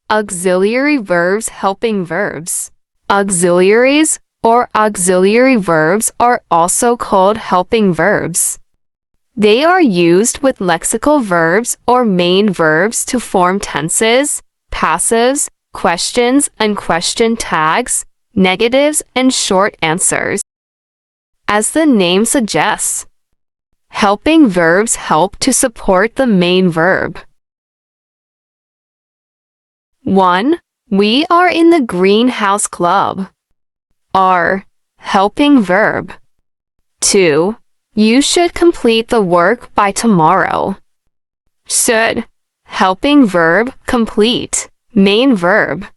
Auxiliary verbs helping verbs. Auxiliaries or auxiliary verbs are also called helping verbs. They are used with lexical verbs or main verbs to form tenses, passives, questions and question tags, negatives and short answers. As the name suggests, helping verbs help to support the main verb. 1. We are in the greenhouse club. Are, helping verb. 2. You should complete the work by tomorrow. Should, helping verb, complete, main verb.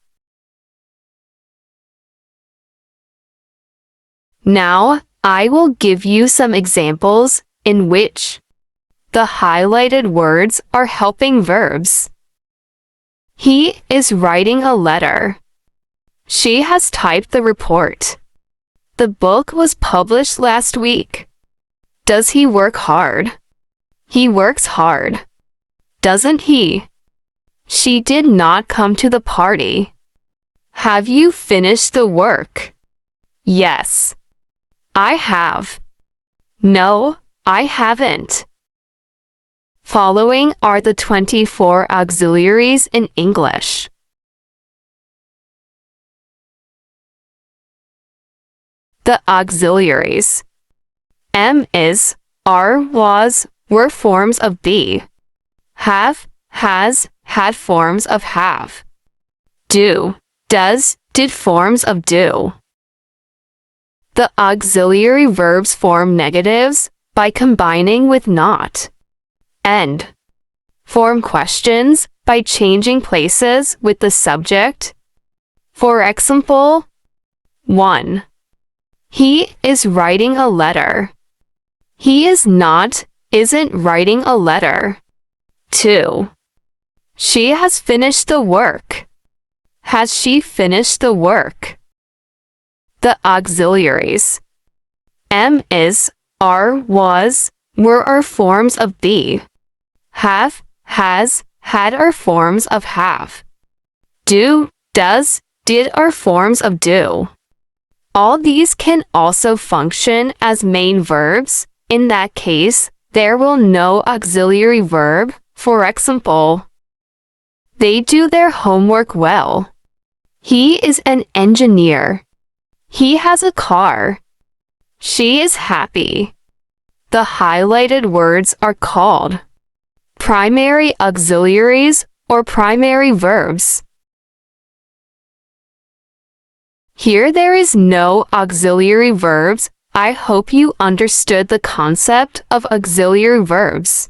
Now, I will give you some examples in which the highlighted words are helping verbs. He is writing a letter. She has typed the report. The book was published last week. Does he work hard? He works hard. Doesn't he? She did not come to the party. Have you finished the work? Yes. I have. No, I haven't. Following are the 24 auxiliaries in English. The auxiliaries. Am, is, are, was, were forms of be. Have, has, had forms of have. Do, does, did forms of do. The auxiliary verbs form negatives by combining with not. End. Form questions by changing places with the subject. For example, 1. He is writing a letter. He isn't writing a letter. 2. She has finished the work. Has she finished the work? The auxiliaries. Am, is, are, was, were are forms of be. Have, has, had are forms of have. Do, does, did are forms of do. All these can also function as main verbs. In that case, there will no auxiliary verb. For example, they do their homework well. He is an engineer. He has a car. She is happy. The highlighted words are called primary auxiliaries or primary verbs. Here there is no auxiliary verbs. I hope you understood the concept of auxiliary verbs.